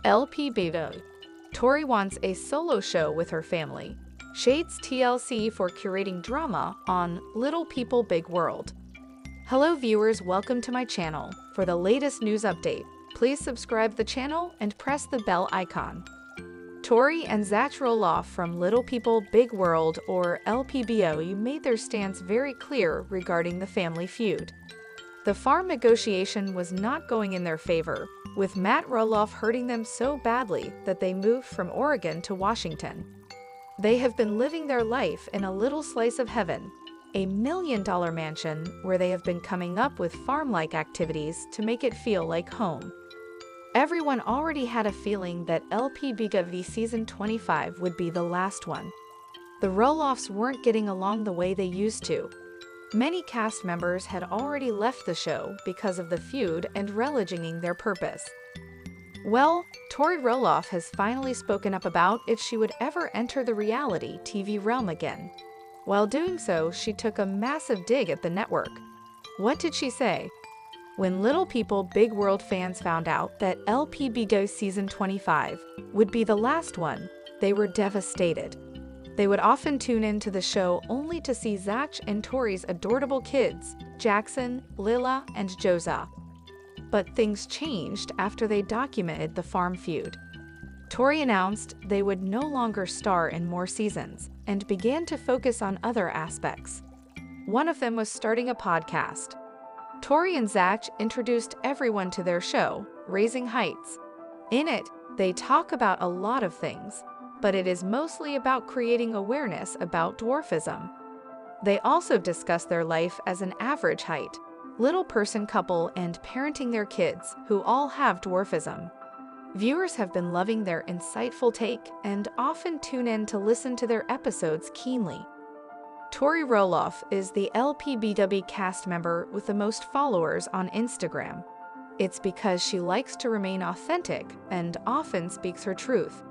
LPBW. Tori wants a solo show with her family. Shades TLC for curating drama on Little People Big World. Hello viewers, welcome to my channel. For the latest news update, please subscribe the channel and press the bell icon. Tori and Zach Roloff from Little People Big World or LPBW made their stance very clear regarding the family feud. The farm negotiation was not going in their favor, with Matt Roloff hurting them so badly that they moved from Oregon to Washington. They have been living their life in a little slice of heaven, a $1 million mansion where they have been coming up with farm-like activities to make it feel like home. Everyone already had a feeling that LPBW Season 25 would be the last one. The Roloffs weren't getting along the way they used to. Many cast members had already left the show because of the feud and relinquishing their purpose. Well, Tori Roloff has finally spoken up about if she would ever enter the reality TV realm again. While doing so, she took a massive dig at the network. What did she say? When Little People Big World fans found out that LPBW Season 25 would be the last one, they were devastated. They would often tune into the show only to see Zach and Tori's adorable kids, Jackson, Lila, and Joza. But things changed after they documented the farm feud. Tori announced they would no longer star in more seasons and began to focus on other aspects. One of them was starting a podcast. Tori and Zach introduced everyone to their show, Raising Heights. In it, they talk about a lot of things, but it is mostly about creating awareness about dwarfism. They also discuss their life as an average height, little person couple and parenting their kids who all have dwarfism. Viewers have been loving their insightful take and often tune in to listen to their episodes keenly. Tori Roloff is the LPBW cast member with the most followers on Instagram. It's because she likes to remain authentic and often speaks her truth.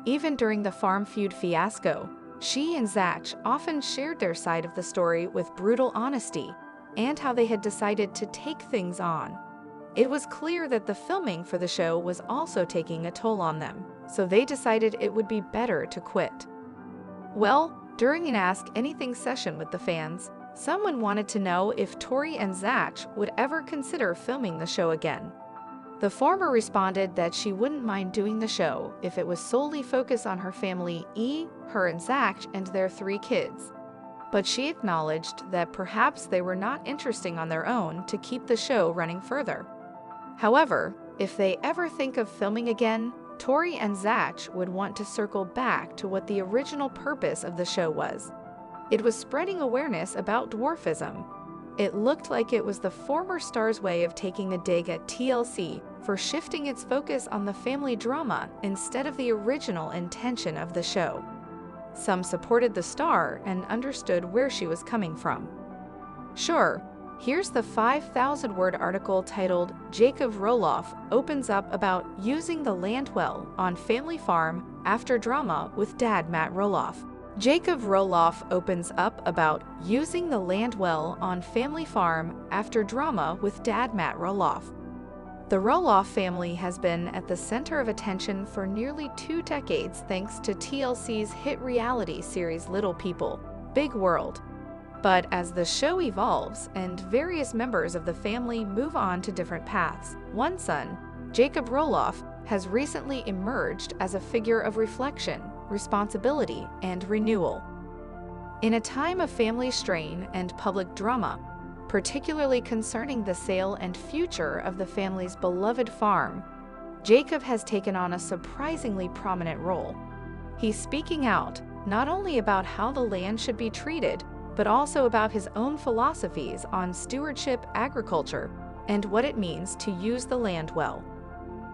Even during the farm feud fiasco, she and Zach often shared their side of the story with brutal honesty and how they had decided to take things on. It was clear that the filming for the show was also taking a toll on them, so they decided it would be better to quit. Well, during an Ask Anything session with the fans, someone wanted to know if Tori and Zach would ever consider filming the show again. The former responded that she wouldn't mind doing the show if it was solely focused on her family, her and Zach and their 3 kids. But she acknowledged that perhaps they were not interesting on their own to keep the show running further. However, if they ever think of filming again, Tori and Zach would want to circle back to what the original purpose of the show was. It was spreading awareness about dwarfism. It looked like it was the former star's way of taking a dig at TLC for shifting its focus on the family drama instead of the original intention of the show. Some supported the star and understood where she was coming from. Sure, here's the 5,000-word article titled "Jacob Roloff Opens Up About Using the Land Well on Family Farm After Drama with Dad Matt Roloff." Jacob Roloff opens up about using the land well on family farm after drama with Dad Matt Roloff. The Roloff family has been at the center of attention for nearly 2 decades thanks to TLC's hit reality series Little People, Big World. But as the show evolves and various members of the family move on to different paths, one son, Jacob Roloff, has recently emerged as a figure of reflection, responsibility, and renewal. In a time of family strain and public drama, particularly concerning the sale and future of the family's beloved farm, Jacob has taken on a surprisingly prominent role. He's speaking out not only about how the land should be treated, but also about his own philosophies on stewardship agriculture and what it means to use the land well.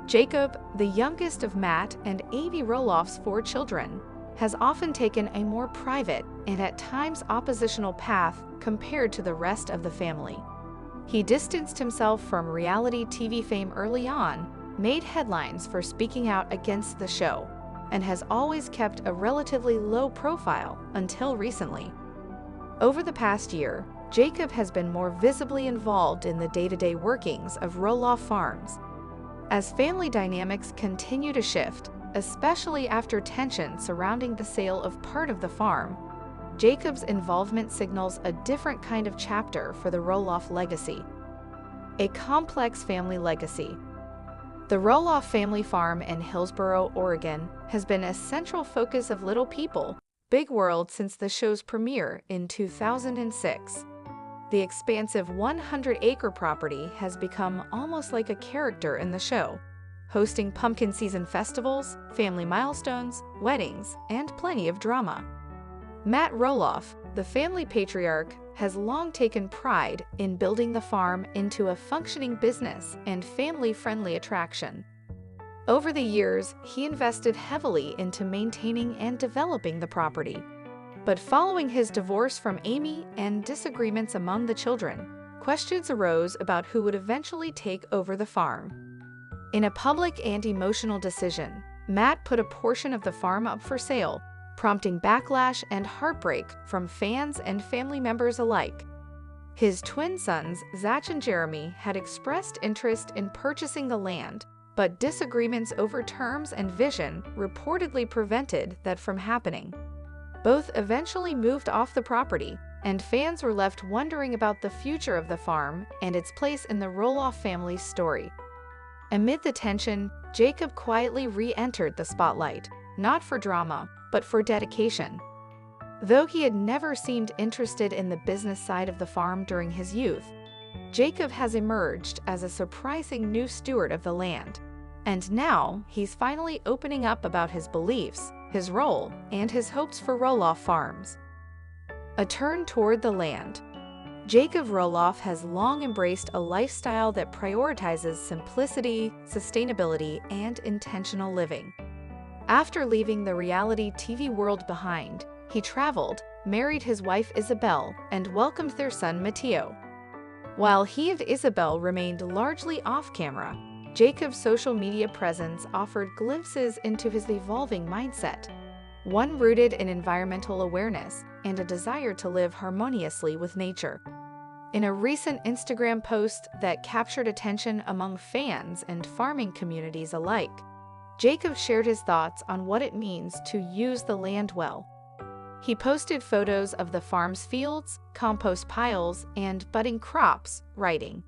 Jacob, the youngest of Matt and Audrey Roloff's 4 children, has often taken a more private and at times oppositional path compared to the rest of the family. He distanced himself from reality TV fame early on, made headlines for speaking out against the show, and has always kept a relatively low profile until recently. Over the past year, Jacob has been more visibly involved in the day-to-day workings of Roloff Farms. As family dynamics continue to shift, especially after tension surrounding the sale of part of the farm, Jacob's involvement signals a different kind of chapter for the Roloff legacy. A complex family legacy. The Roloff family farm in Hillsboro, Oregon, has been a central focus of Little People, Big World since the show's premiere in 2006. The expansive 100-acre property has become almost like a character in the show, hosting pumpkin season festivals, family milestones, weddings, and plenty of drama. Matt Roloff, the family patriarch, has long taken pride in building the farm into a functioning business and family-friendly attraction. Over the years, he invested heavily into maintaining and developing the property. But following his divorce from Amy and disagreements among the children, questions arose about who would eventually take over the farm. In a public and emotional decision, Matt put a portion of the farm up for sale, prompting backlash and heartbreak from fans and family members alike. His twin sons, Zach and Jeremy, had expressed interest in purchasing the land, but disagreements over terms and vision reportedly prevented that from happening. Both eventually moved off the property, and fans were left wondering about the future of the farm and its place in the Roloff family's story. Amid the tension, Jacob quietly re-entered the spotlight, not for drama, but for dedication. Though he had never seemed interested in the business side of the farm during his youth, Jacob has emerged as a surprising new steward of the land. And now, he's finally opening up about his beliefs, his role, and his hopes for Roloff Farms. A turn toward the land. Jacob Roloff has long embraced a lifestyle that prioritizes simplicity, sustainability, and intentional living. After leaving the reality TV world behind, he traveled, married his wife Isabel, and welcomed their son Matteo. While he and Isabel remained largely off-camera, Jacob's social media presence offered glimpses into his evolving mindset, one rooted in environmental awareness and a desire to live harmoniously with nature. In a recent Instagram post that captured attention among fans and farming communities alike, Jacob shared his thoughts on what it means to use the land well. He posted photos of the farm's fields, compost piles, and budding crops, writing,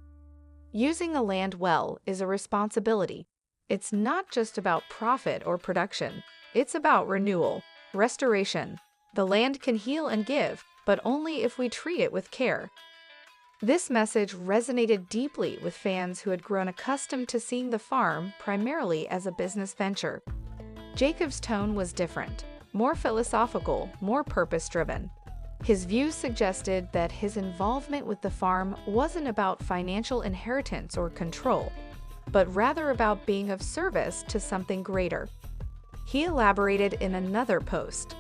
"Using the land well is a responsibility. It's not just about profit or production. It's about renewal, restoration. The land can heal and give, but only if we treat it with care." This message resonated deeply with fans who had grown accustomed to seeing the farm primarily as a business venture. Jacob's tone was different, more philosophical, more purpose-driven. His views suggested that his involvement with the farm wasn't about financial inheritance or control, but rather about being of service to something greater. He elaborated in another post,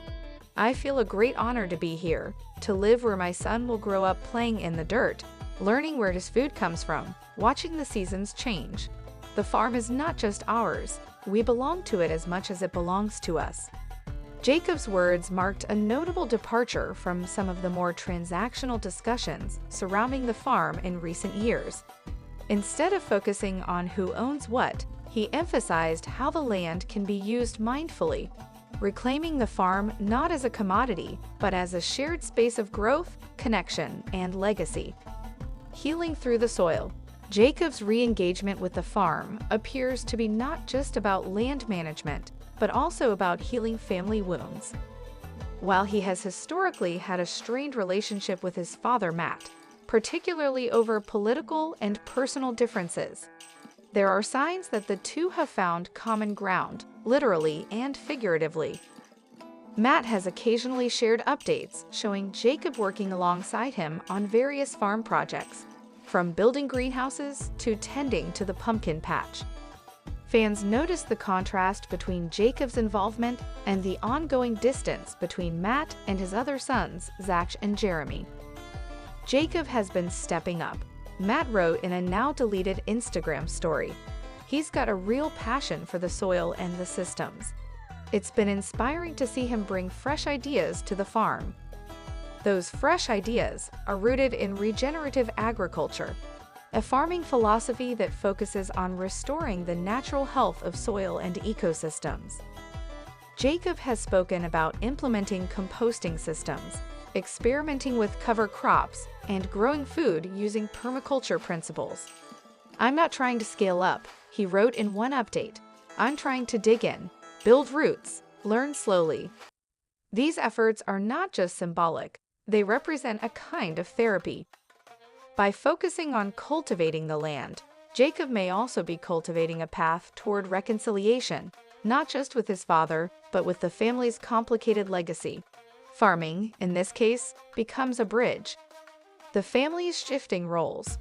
"I feel a great honor to be here, to live where my son will grow up playing in the dirt, learning where his food comes from, watching the seasons change. The farm is not just ours, we belong to it as much as it belongs to us." Jacob's words marked a notable departure from some of the more transactional discussions surrounding the farm in recent years. Instead of focusing on who owns what, he emphasized how the land can be used mindfully, reclaiming the farm not as a commodity, but as a shared space of growth, connection, and legacy. Healing through the soil. Jacob's re-engagement with the farm appears to be not just about land management, but also about healing family wounds. While he has historically had a strained relationship with his father Matt, particularly over political and personal differences, there are signs that the two have found common ground, literally and figuratively. Matt has occasionally shared updates showing Jacob working alongside him on various farm projects, from building greenhouses to tending to the pumpkin patch. Fans noticed the contrast between Jacob's involvement and the ongoing distance between Matt and his other sons, Zach and Jeremy. "Jacob has been stepping up," Matt wrote in a now-deleted Instagram story. "He's got a real passion for the soil and the systems. It's been inspiring to see him bring fresh ideas to the farm." Those fresh ideas are rooted in regenerative agriculture. a farming philosophy that focuses on restoring the natural health of soil and ecosystems. Jacob has spoken about implementing composting systems, experimenting with cover crops, and growing food using permaculture principles. "I'm not trying to scale up," he wrote in one update. "I'm trying to dig in, build roots, learn slowly." These efforts are not just symbolic, they represent a kind of therapy. By focusing on cultivating the land, Jacob may also be cultivating a path toward reconciliation, not just with his father, but with the family's complicated legacy. Farming, in this case, becomes a bridge. The family's shifting roles.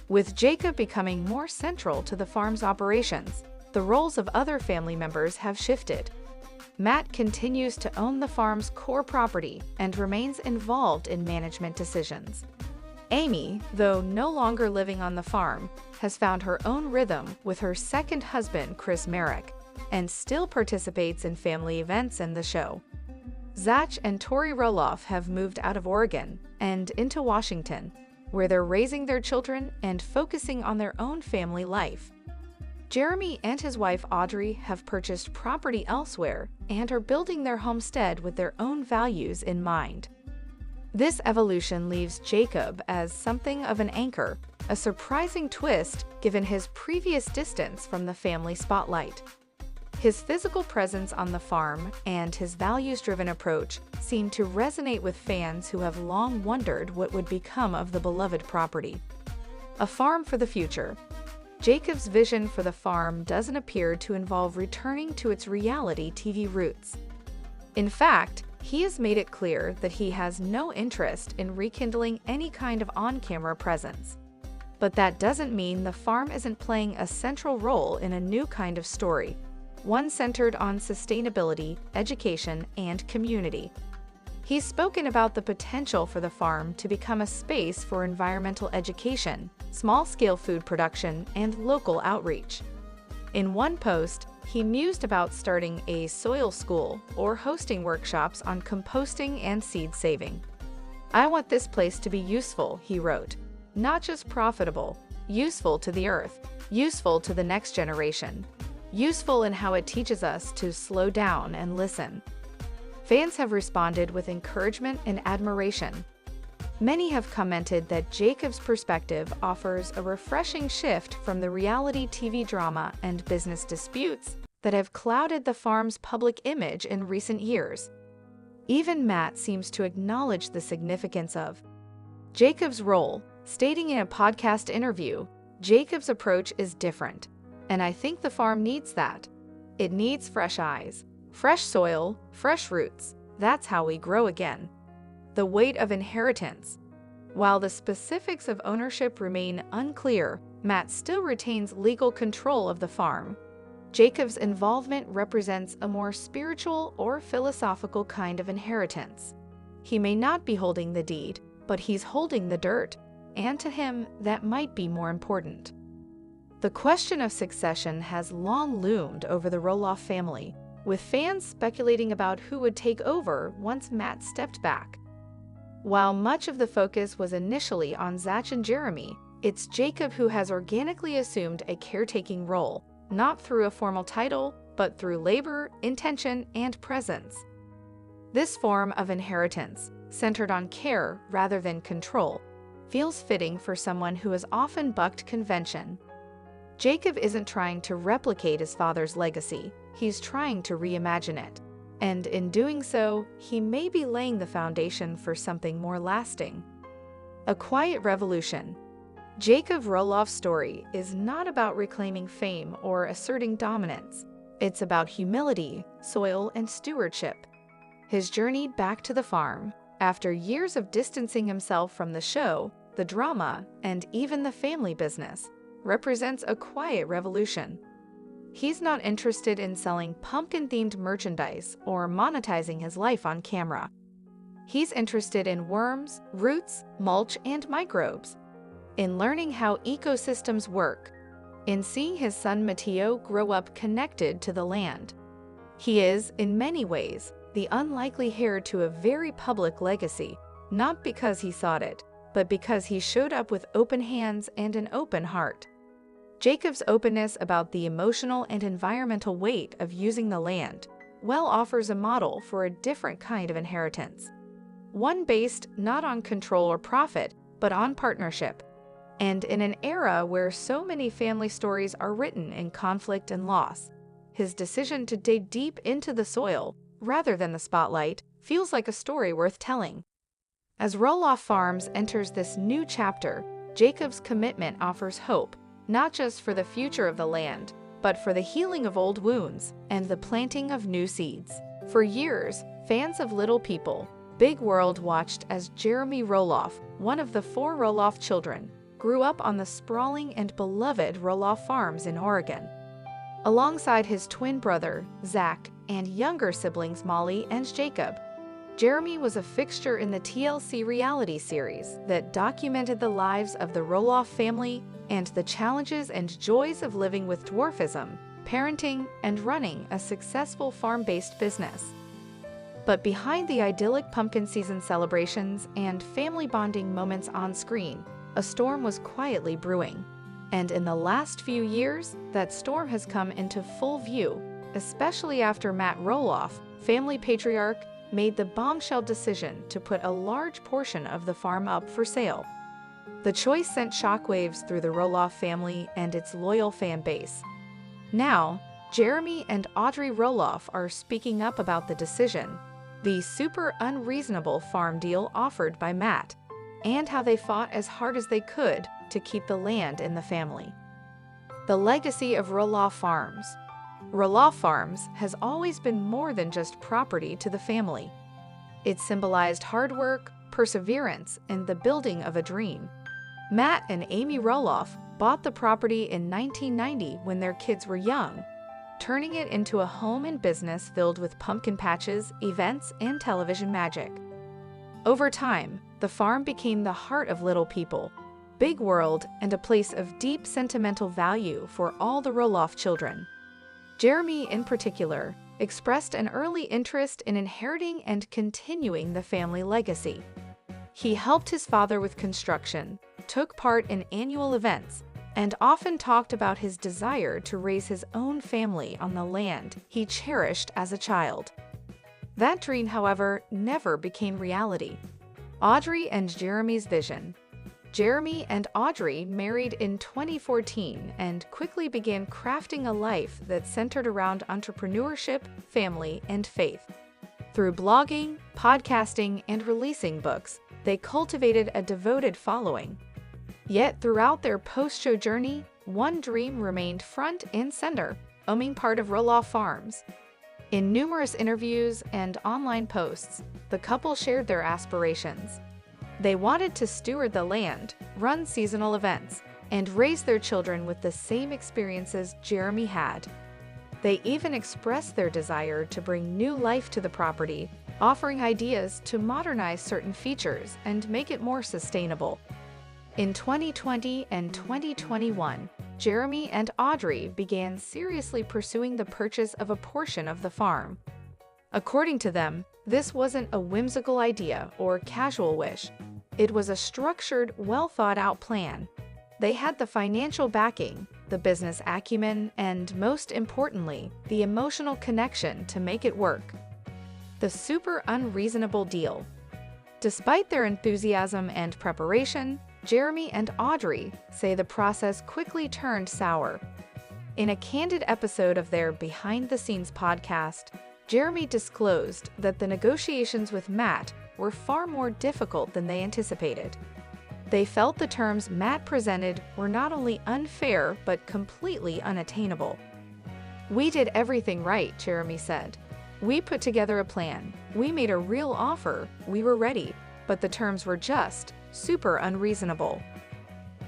With Jacob becoming more central to the farm's operations, the roles of other family members have shifted. Matt continues to own the farm's core property and remains involved in management decisions. Amy, though no longer living on the farm, has found her own rhythm with her second husband, Chris Merrick, and still participates in family events and the show. Zach and Tori Roloff have moved out of Oregon and into Washington, where they're raising their children and focusing on their own family life. Jeremy and his wife Audrey have purchased property elsewhere and are building their homestead with their own values in mind. This evolution leaves Jacob as something of an anchor, a surprising twist given his previous distance from the family spotlight. His physical presence on the farm and his values-driven approach seem to resonate with fans who have long wondered what would become of the beloved property. A farm for the future. Jacob's vision for the farm doesn't appear to involve returning to its reality TV roots. In fact, he has made it clear that he has no interest in rekindling any kind of on-camera presence. But that doesn't mean the farm isn't playing a central role in a new kind of story, one centered on sustainability, education, and community. He's spoken about the potential for the farm to become a space for environmental education, small-scale food production, and local outreach. In one post, he mused about starting a soil school or hosting workshops on composting and seed saving. "I want this place to be useful," he wrote. "Not just profitable, useful to the earth, useful to the next generation, useful in how it teaches us to slow down and listen." Fans have responded with encouragement and admiration. Many have commented that Jacob's perspective offers a refreshing shift from the reality TV drama and business disputes that have clouded the farm's public image in recent years. Even Matt seems to acknowledge the significance of Jacob's role, stating in a podcast interview, "Jacob's approach is different, and I think the farm needs that. It needs fresh eyes, fresh soil, fresh roots. That's how we grow again." The weight of inheritance. While the specifics of ownership remain unclear, Matt still retains legal control of the farm. Jacob's involvement represents a more spiritual or philosophical kind of inheritance. He may not be holding the deed, but he's holding the dirt, and to him, that might be more important. The question of succession has long loomed over the Roloff family, with fans speculating about who would take over once Matt stepped back. While much of the focus was initially on Zach and Jeremy, it's Jacob who has organically assumed a caretaking role, not through a formal title, but through labor, intention, and presence. This form of inheritance, centered on care rather than control, feels fitting for someone who has often bucked convention. Jacob isn't trying to replicate his father's legacy, he's trying to reimagine it. And in doing so, he may be laying the foundation for something more lasting. A quiet revolution. Jacob Roloff's story is not about reclaiming fame or asserting dominance. It's about humility, soil, and stewardship. His journey back to the farm, after years of distancing himself from the show, the drama, and even the family business, represents a quiet revolution. He's not interested in selling pumpkin-themed merchandise or monetizing his life on camera. He's interested in worms, roots, mulch, and microbes, in learning how ecosystems work, in seeing his son Matteo grow up connected to the land. He is, in many ways, the unlikely heir to a very public legacy, not because he sought it, but because he showed up with open hands and an open heart. Jacob's openness about the emotional and environmental weight of using the land offers a model for a different kind of inheritance. One based not on control or profit, but on partnership. And in an era where so many family stories are written in conflict and loss, his decision to dig deep into the soil, rather than the spotlight, feels like a story worth telling. As Roloff Farms enters this new chapter, Jacob's commitment offers hope, not just for the future of the land, but for the healing of old wounds and the planting of new seeds. For years, fans of Little People, Big World watched as Jeremy Roloff, one of the 4 Roloff children, grew up on the sprawling and beloved Roloff Farms in Oregon. Alongside his twin brother, Zach, and younger siblings Molly and Jacob, Jeremy was a fixture in the TLC reality series that documented the lives of the Roloff family and the challenges and joys of living with dwarfism, parenting, and running a successful farm-based business. But behind the idyllic pumpkin season celebrations and family bonding moments on screen, a storm was quietly brewing. And in the last few years, that storm has come into full view, especially after Matt Roloff, family patriarch, made the bombshell decision to put a large portion of the farm up for sale. The choice sent shockwaves through the Roloff family and its loyal fan base. Now, Jeremy and Audrey Roloff are speaking up about the decision, the super unreasonable farm deal offered by Matt, and how they fought as hard as they could to keep the land in the family. The legacy of Roloff Farms. Roloff Farms has always been more than just property to the family. It symbolized hard work, perseverance, and the building of a dream. Matt and Amy Roloff bought the property in 1990 when their kids were young, turning it into a home and business filled with pumpkin patches, events, and television magic. Over time, the farm became the heart of Little People, Big World, and a place of deep sentimental value for all the Roloff children. Jeremy, in particular, expressed an early interest in inheriting and continuing the family legacy. He helped his father with construction, took part in annual events, and often talked about his desire to raise his own family on the land he cherished as a child. That dream, however, never became reality. Audrey and Jeremy's vision. Jeremy and Audrey married in 2014 and quickly began crafting a life that centered around entrepreneurship, family, and faith. Through blogging, podcasting, and releasing books, they cultivated a devoted following. Yet throughout their post-show journey, one dream remained front and center, owning part of Roloff Farms. In numerous interviews and online posts, the couple shared their aspirations. They wanted to steward the land, run seasonal events, and raise their children with the same experiences Jeremy had. They even expressed their desire to bring new life to the property, offering ideas to modernize certain features and make it more sustainable. In 2020 and 2021, Jeremy and Audrey began seriously pursuing the purchase of a portion of the farm. According to them, this wasn't a whimsical idea or casual wish. It was a structured, well-thought-out plan. They had the financial backing, the business acumen, and most importantly, the emotional connection to make it work. The super unreasonable deal. Despite their enthusiasm and preparation, Jeremy and Audrey say the process quickly turned sour. In a candid episode of their behind-the-scenes podcast, Jeremy disclosed that the negotiations with Matt were far more difficult than they anticipated. They felt the terms Matt presented were not only unfair but completely unattainable. "We did everything right," Jeremy said. "We put together a plan. We made a real offer. We were ready, but the terms were just super unreasonable."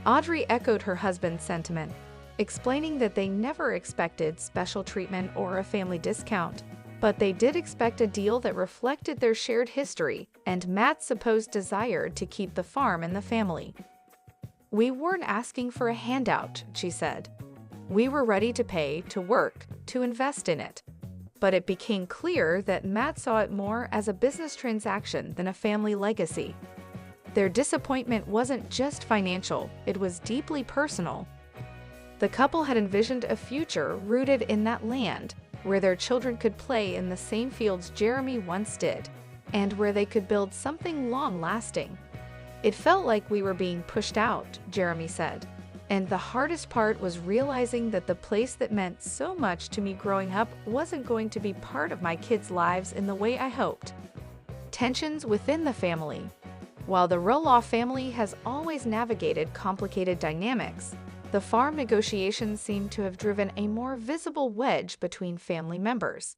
Audrey echoed her husband's sentiment, explaining that they never expected special treatment or a family discount, but they did expect a deal that reflected their shared history and Matt's supposed desire to keep the farm in the family. "We weren't asking for a handout," she said. "We were ready to pay, to work, to invest in it." But it became clear that Matt saw it more as a business transaction than a family legacy. Their disappointment wasn't just financial, it was deeply personal. The couple had envisioned a future rooted in that land, where their children could play in the same fields Jeremy once did, and where they could build something long-lasting. "It felt like we were being pushed out," Jeremy said. "And the hardest part was realizing that the place that meant so much to me growing up wasn't going to be part of my kids' lives in the way I hoped." Tensions within the family. While the Roloff family has always navigated complicated dynamics, the farm negotiations seem to have driven a more visible wedge between family members.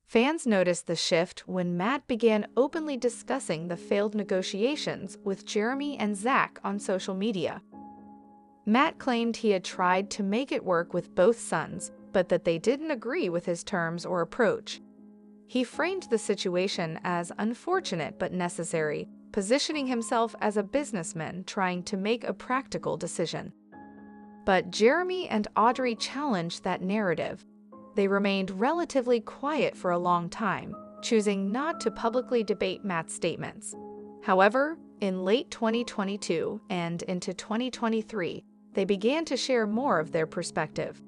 Fans noticed the shift when Matt began openly discussing the failed negotiations with Jeremy and Zach on social media. Matt claimed he had tried to make it work with both sons, but that they didn't agree with his terms or approach. He framed the situation as unfortunate but necessary, positioning himself as a businessman trying to make a practical decision. But Jeremy and Audrey challenged that narrative. They remained relatively quiet for a long time, choosing not to publicly debate Matt's statements. However, in late 2022 and into 2023, they began to share more of their perspective.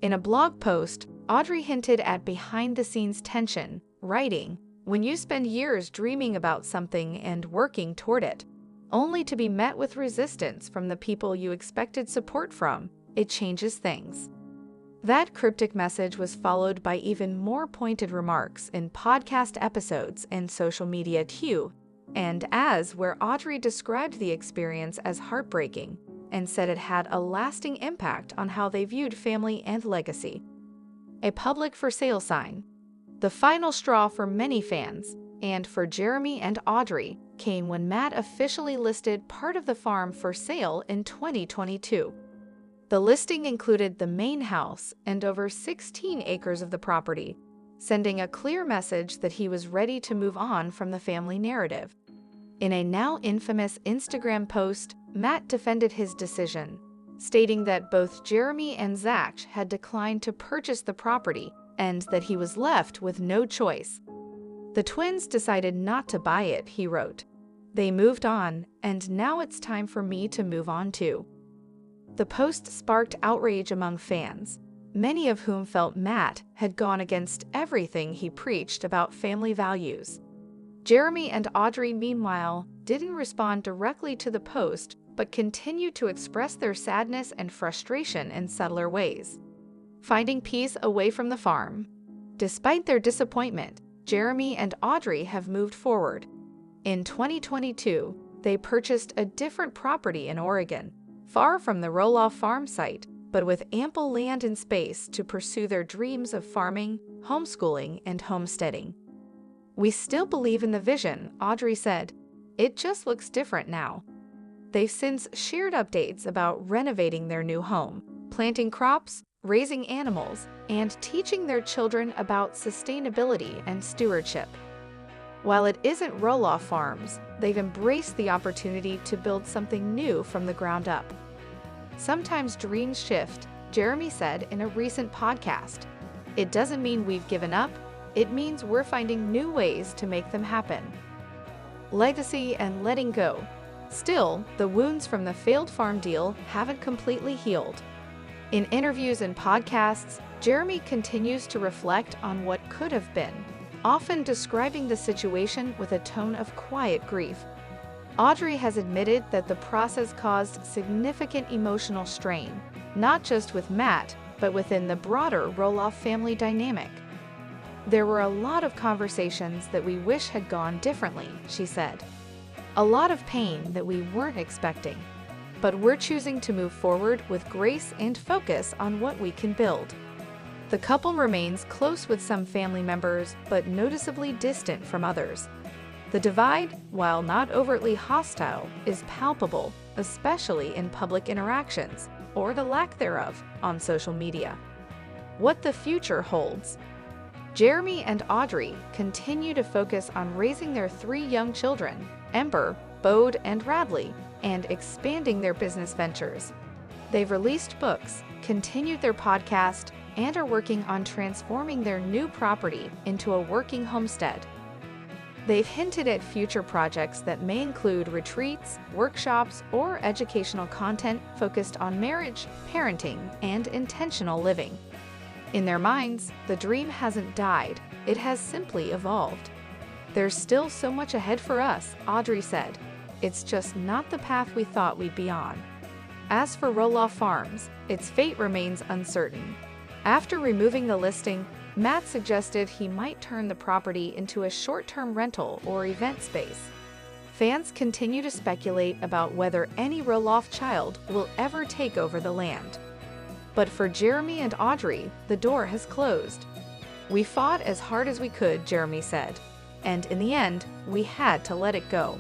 In a blog post, Audrey hinted at behind-the-scenes tension, writing, "When you spend years dreaming about something and working toward it, only to be met with resistance from the people you expected support from, it changes things." That cryptic message was followed by even more pointed remarks in podcast episodes and social media too, and as where Audrey described the experience as heartbreaking and said it had a lasting impact on how they viewed family and legacy. A public for sale sign. The final straw for many fans, and for Jeremy and Audrey, came when Matt officially listed part of the farm for sale in 2022. The listing included the main house and over 16 acres of the property, sending a clear message that he was ready to move on from the family narrative. In a now infamous Instagram post, Matt defended his decision, stating that both Jeremy and Zach had declined to purchase the property and that he was left with no choice. "The twins decided not to buy it," he wrote. "They moved on, and now it's time for me to move on too." The post sparked outrage among fans, many of whom felt Matt had gone against everything he preached about family values. Jeremy and Audrey, meanwhile, didn't respond directly to the post, but continued to express their sadness and frustration in subtler ways. Finding peace away from the farm. Despite their disappointment, Jeremy and Audrey have moved forward. In 2022, they purchased a different property in Oregon, far from the Roloff farm site, but with ample land and space to pursue their dreams of farming, homeschooling, and homesteading. "We still believe in the vision," Audrey said. "It just looks different now." They've since shared updates about renovating their new home, planting crops, raising animals, and teaching their children about sustainability and stewardship. While it isn't Roloff Farms, they've embraced the opportunity to build something new from the ground up. "Sometimes dreams shift," Jeremy said in a recent podcast. "It doesn't mean we've given up, it means we're finding new ways to make them happen." Legacy and letting go. Still, the wounds from the failed farm deal haven't completely healed. In interviews and podcasts, Jeremy continues to reflect on what could have been, often describing the situation with a tone of quiet grief. Audrey has admitted that the process caused significant emotional strain, not just with Matt, but within the broader Roloff family dynamic. "There were a lot of conversations that we wish had gone differently," she said. "A lot of pain that we weren't expecting. But we're choosing to move forward with grace and focus on what we can build." The couple remains close with some family members, but noticeably distant from others. The divide, while not overtly hostile, is palpable, especially in public interactions, or the lack thereof, on social media. What the future holds. Jeremy and Audrey continue to focus on raising their 3 young children, Ember, Bode, and Radley, and expanding their business ventures. They've released books, continued their podcast, and are working on transforming their new property into a working homestead. They've hinted at future projects that may include retreats, workshops, or educational content focused on marriage, parenting, and intentional living. In their minds, the dream hasn't died, it has simply evolved. "There's still so much ahead for us," Audrey said. "It's just not the path we thought we'd be on." As for Roloff Farms, its fate remains uncertain. After removing the listing, Matt suggested he might turn the property into a short-term rental or event space. Fans continue to speculate about whether any Roloff child will ever take over the land. But for Jeremy and Audrey, the door has closed. "We fought as hard as we could," Jeremy said, "and in the end, we had to let it go."